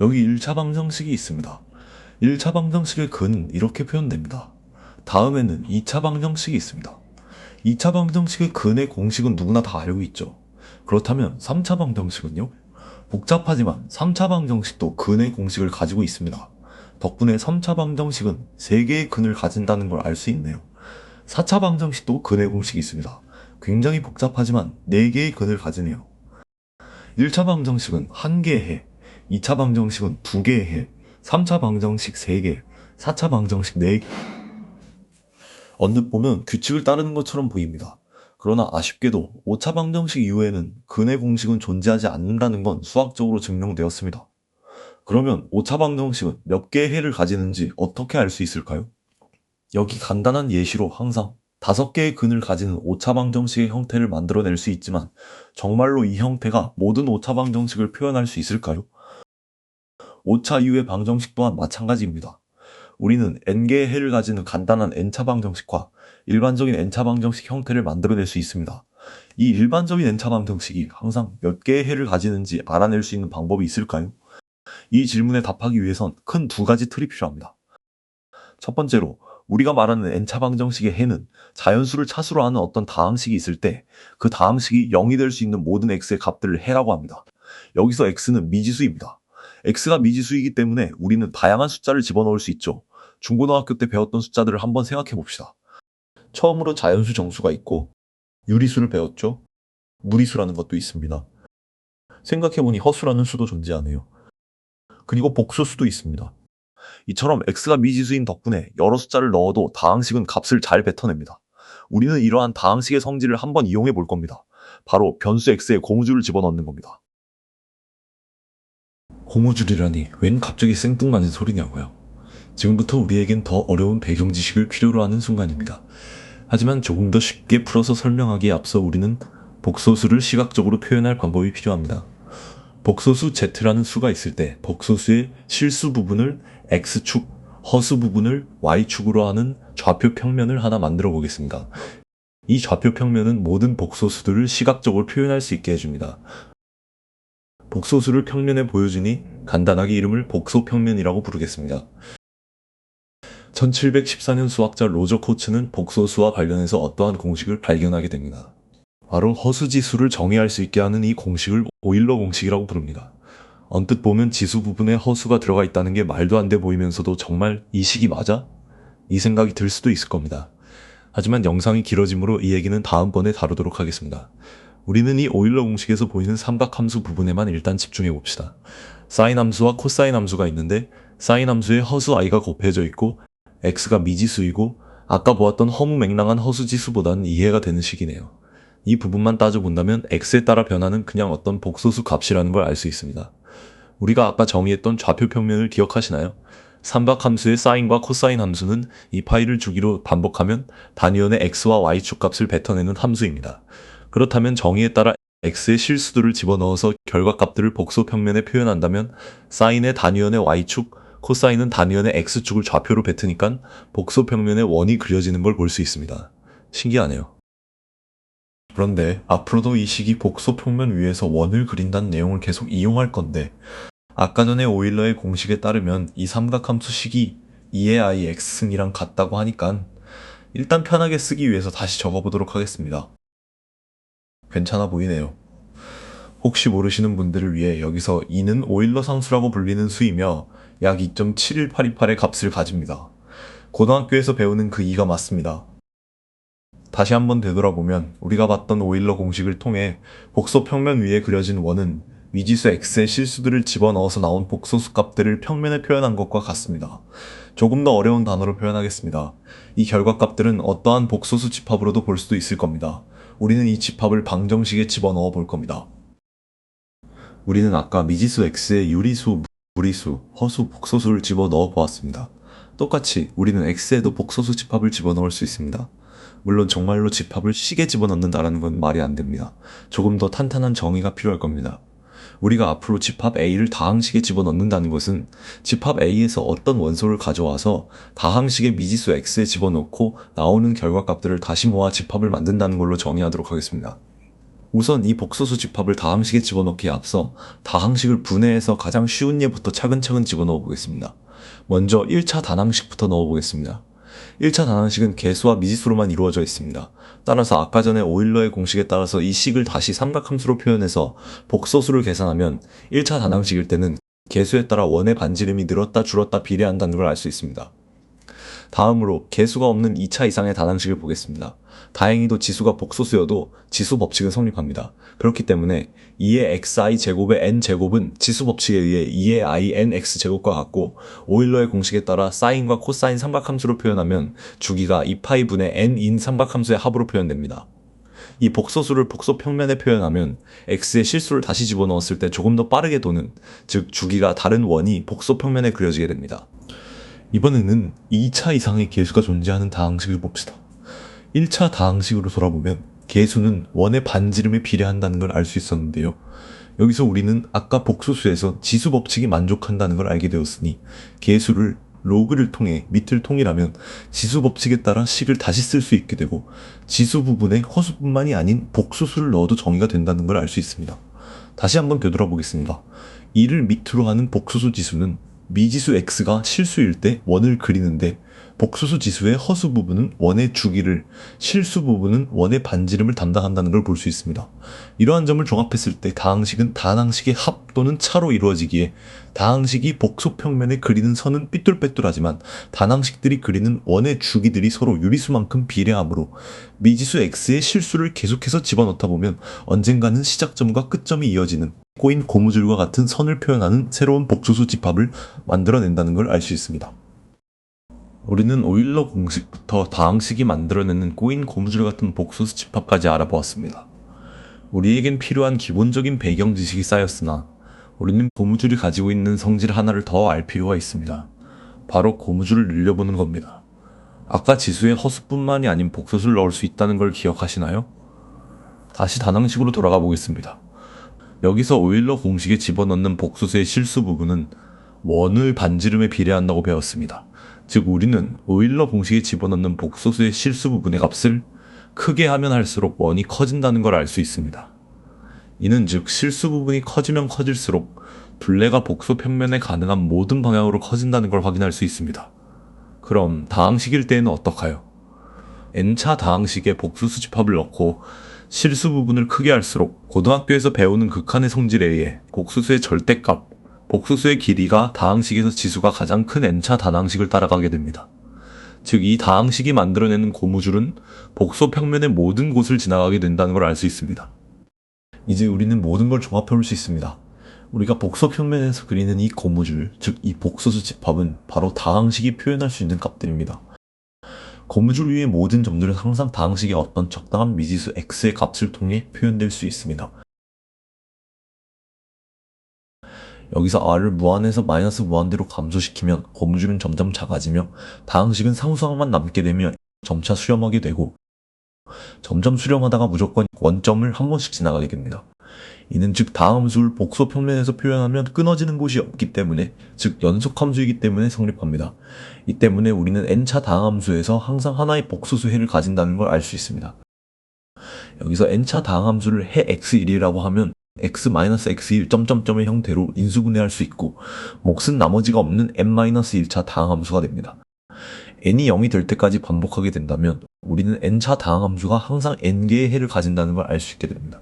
여기 1차 방정식이 있습니다. 1차 방정식의 근은 이렇게 표현됩니다. 다음에는 2차 방정식이 있습니다. 2차 방정식의 근의 공식은 누구나 다 알고 있죠. 그렇다면 3차 방정식은요? 복잡하지만 3차 방정식도 근의 공식을 가지고 있습니다. 덕분에 3차 방정식은 3개의 근을 가진다는 걸 알 수 있네요. 4차 방정식도 근의 공식이 있습니다. 굉장히 복잡하지만 4개의 근을 가지네요. 1차 방정식은 1개의 해, 2차 방정식은 2개의 해, 3차 방정식 3개, 4차 방정식 4개. 언뜻 보면 규칙을 따르는 것처럼 보입니다. 그러나 아쉽게도 5차 방정식 이후에는 근의 공식은 존재하지 않는다는 건 수학적으로 증명되었습니다. 그러면 5차 방정식은 몇 개의 해를 가지는지 어떻게 알 수 있을까요? 여기 간단한 예시로 항상 5개의 근을 가지는 5차 방정식의 형태를 만들어낼 수 있지만 정말로 이 형태가 모든 5차 방정식을 표현할 수 있을까요? 5차 이후의 방정식 또한 마찬가지입니다. 우리는 n개의 해를 가지는 간단한 n차 방정식과 일반적인 n차 방정식 형태를 만들어낼 수 있습니다. 이 일반적인 n차 방정식이 항상 몇 개의 해를 가지는지 알아낼 수 있는 방법이 있을까요? 이 질문에 답하기 위해선 큰 2가지 틀이 필요합니다. 첫 번째로 우리가 말하는 n차 방정식의 해는 자연수를 차수로 하는 어떤 다항식이 있을 때 그 다항식이 0이 될 수 있는 모든 x의 값들을 해라고 합니다. 여기서 x는 미지수입니다. x가 미지수이기 때문에 우리는 다양한 숫자를 집어넣을 수 있죠. 중고등학교 때 배웠던 숫자들을 한번 생각해 봅시다. 처음으로 자연수 정수가 있고 유리수를 배웠죠. 무리수라는 것도 있습니다. 생각해보니 허수라는 수도 존재하네요. 그리고 복소수도 있습니다. 이처럼 x가 미지수인 덕분에 여러 숫자를 넣어도 다항식은 값을 잘 뱉어냅니다. 우리는 이러한 다항식의 성질을 한번 이용해 볼 겁니다. 바로 변수 x에 고무줄을 집어넣는 겁니다. 고무줄이라니 웬 갑자기 생뚱맞은 소리냐고요. 지금부터 우리에겐 더 어려운 배경 지식을 필요로 하는 순간입니다. 하지만 조금 더 쉽게 풀어서 설명하기에 앞서 우리는 복소수를 시각적으로 표현할 방법이 필요합니다. 복소수 z라는 수가 있을 때 복소수의 실수 부분을 x축, 허수 부분을 y축으로 하는 좌표 평면을 하나 만들어 보겠습니다. 이 좌표 평면은 모든 복소수들을 시각적으로 표현할 수 있게 해줍니다. 복소수를 평면에 보여주니 간단하게 이름을 복소평면이라고 부르겠습니다. 1714년 수학자 로저 코츠는 복소수와 관련해서 어떠한 공식을 발견하게 됩니다. 바로 허수지수를 정의할 수 있게 하는 이 공식을 오일러 공식이라고 부릅니다. 언뜻 보면 지수 부분에 허수가 들어가 있다는 게 말도 안 돼 보이면서도 정말 이 식이 맞아? 이 생각이 들 수도 있을 겁니다. 하지만 영상이 길어지므로 이 얘기는 다음번에 다루도록 하겠습니다. 우리는 이 오일러 공식에서 보이는 삼각함수 부분에만 일단 집중해 봅시다. 사인 함수와 코사인 함수가 있는데 사인 함수에 허수 i가 곱해져 있고 x가 미지수이고 아까 보았던 허무맹랑한 허수지수보다는 이해가 되는 식이네요. 이 부분만 따져본다면 x에 따라 변하는 그냥 어떤 복소수 값이라는 걸 알 수 있습니다. 우리가 아까 정의했던 좌표 평면을 기억하시나요? 삼각함수의 사인과 코사인 함수는 이 파이를 주기로 반복하면 단위원의 x와 y축 값을 뱉어내는 함수입니다. 그렇다면 정의에 따라 x의 실수들을 집어넣어서 결과값들을 복소 평면에 표현한다면 사인의 단위원의 y축, 코사인은 단위원의 x축을 좌표로 뱉으니까 복소 평면에 원이 그려지는 걸 볼 수 있습니다. 신기하네요. 그런데 앞으로도 이 식이 복소 평면 위에서 원을 그린다는 내용을 계속 이용할 건데 아까 전에 오일러의 공식에 따르면 이 삼각함수 식이 2의 i x승이랑 같다고 하니까 일단 편하게 쓰기 위해서 다시 적어보도록 하겠습니다. 괜찮아 보이네요. 혹시 모르시는 분들을 위해 여기서 2는 오일러 상수라고 불리는 수이며 약 2.71828의 값을 가집니다. 고등학교에서 배우는 그 2가 맞습니다. 다시 한번 되돌아보면 우리가 봤던 오일러 공식을 통해 복소 평면 위에 그려진 원은 미지수 x의 실수들을 집어넣어서 나온 복소수 값들을 평면에 표현한 것과 같습니다. 조금 더 어려운 단어로 표현하겠습니다. 이 결과값들은 어떠한 복소수 집합으로도 볼 수도 있을 겁니다. 우리는 이 집합을 방정식에 집어넣어 볼 겁니다. 우리는 아까 미지수 x에 유리수, 무리수, 허수, 복소수를 집어넣어 보았습니다. 똑같이 우리는 x에도 복소수 집합을 집어넣을 수 있습니다. 물론 정말로 집합을 식에 집어넣는다라는 건 말이 안 됩니다. 조금 더 탄탄한 정의가 필요할 겁니다. 우리가 앞으로 집합 A를 다항식에 집어넣는다는 것은 집합 A에서 어떤 원소를 가져와서 다항식의 미지수 X에 집어넣고 나오는 결과값들을 다시 모아 집합을 만든다는 걸로 정의하도록 하겠습니다. 우선 이 복소수 집합을 다항식에 집어넣기에 앞서 다항식을 분해해서 가장 쉬운 예부터 차근차근 집어넣어 보겠습니다. 먼저 1차 단항식부터 넣어보겠습니다. 1차 단항식은 개수와 미지수로만 이루어져 있습니다. 따라서 아까 전에 오일러의 공식에 따라서 이 식을 다시 삼각함수로 표현해서 복소수를 계산하면 1차 단항식일 때는 개수에 따라 원의 반지름이 늘었다 줄었다 비례한다는 걸 알 수 있습니다. 다음으로 개수가 없는 2차 이상의 단항식을 보겠습니다. 다행히도 지수가 복소수여도 지수 법칙은 성립합니다. 그렇기 때문에 2의 xi 제곱의 n 제곱은 지수 법칙에 의해 2의 i n x 제곱과 같고 오일러의 공식에 따라 사인과 코사인 삼각함수로 표현하면 주기가 2파이 분의 n인 삼각함수의 합으로 표현됩니다. 이 복소수를 복소 평면에 표현하면 x의 실수를 다시 집어넣었을 때 조금 더 빠르게 도는, 즉 주기가 다른 원이 복소 평면에 그려지게 됩니다. 이번에는 2차 이상의 개수가 존재하는 다항식을 봅시다. 1차 다항식으로 돌아보면 개수는 원의 반지름에 비례한다는 걸 알 수 있었는데요. 여기서 우리는 아까 복소수에서 지수 법칙이 만족한다는 걸 알게 되었으니 개수를 로그를 통해 밑을 통일하면 지수 법칙에 따라 식을 다시 쓸 수 있게 되고 지수 부분에 허수뿐만이 아닌 복소수를 넣어도 정의가 된다는 걸 알 수 있습니다. 다시 한번 되돌아보겠습니다. 2를 밑으로 하는 복소수 지수는 미지수 x가 실수일 때 원을 그리는데 복소수 지수의 허수 부분은 원의 주기를, 실수 부분은 원의 반지름을 담당한다는 걸 볼 수 있습니다. 이러한 점을 종합했을 때 다항식은 단항식의 합 또는 차로 이루어지기에 다항식이 복소 평면에 그리는 선은 삐뚤빼뚤하지만 단항식들이 그리는 원의 주기들이 서로 유리수만큼 비례하므로 미지수 x의 실수를 계속해서 집어넣다 보면 언젠가는 시작점과 끝점이 이어지는 꼬인 고무줄과 같은 선을 표현하는 새로운 복소수 집합을 만들어낸다는 걸 알 수 있습니다. 우리는 오일러 공식부터 다항식이 만들어내는 꼬인 고무줄 같은 복소수 집합까지 알아보았습니다. 우리에겐 필요한 기본적인 배경 지식이 쌓였으나 우리는 고무줄이 가지고 있는 성질 하나를 더 알 필요가 있습니다. 바로 고무줄을 늘려보는 겁니다. 아까 지수에 허수뿐만이 아닌 복소수를 넣을 수 있다는 걸 기억하시나요? 다시 단항식으로 돌아가 보겠습니다. 여기서 오일러 공식에 집어넣는 복소수의 실수 부분은 원을 반지름에 비례한다고 배웠습니다. 즉 우리는 오일러 공식에 집어넣는 복소수의 실수 부분의 값을 크게 하면 할수록 원이 커진다는 걸 알 수 있습니다. 이는 즉 실수 부분이 커지면 커질수록 둘레가 복소 평면에 가능한 모든 방향으로 커진다는 걸 확인할 수 있습니다. 그럼 다항식일 때에는 어떡하요? n차 다항식에 복소수 집합을 넣고 실수 부분을 크게 할수록 고등학교에서 배우는 극한의 성질에 의해 복소수의 절대값, 복소수의 길이가 다항식에서 지수가 가장 큰 n차 단항식을 따라가게 됩니다. 즉 이 다항식이 만들어내는 고무줄은 복소 평면의 모든 곳을 지나가게 된다는 걸 알 수 있습니다. 이제 우리는 모든 걸 종합해 볼 수 있습니다. 우리가 복소 평면에서 그리는 이 고무줄, 즉 이 복소수 집합은 바로 다항식이 표현할 수 있는 값들입니다. 고무줄 위의 모든 점들은 항상 다항식의 어떤 적당한 미지수 x의 값을 통해 표현될 수 있습니다. 여기서 r을 무한에서 마이너스 무한대로 감소시키면 고무줄은 점점 작아지며 다항식은 상수항만 남게 되며 점차 수렴하게 되고 점점 수렴하다가 무조건 원점을 한 번씩 지나가게 됩니다. 이는 즉 다함수를 복소 평면에서 표현하면 끊어지는 곳이 없기 때문에, 즉 연속함수이기 때문에 성립합니다. 이 때문에 우리는 n차 다항함수에서 항상 하나의 복소수 해를 가진다는 걸 알 수 있습니다. 여기서 n차 다항함수를 해 x1이라고 하면 x-x1 점점점의 형태로 인수분해할 수 있고 몫은 나머지가 없는 n-1차 다항함수가 됩니다. n이 0이 될 때까지 반복하게 된다면 우리는 n차 다항함수가 항상 n개의 해를 가진다는 걸 알 수 있게 됩니다.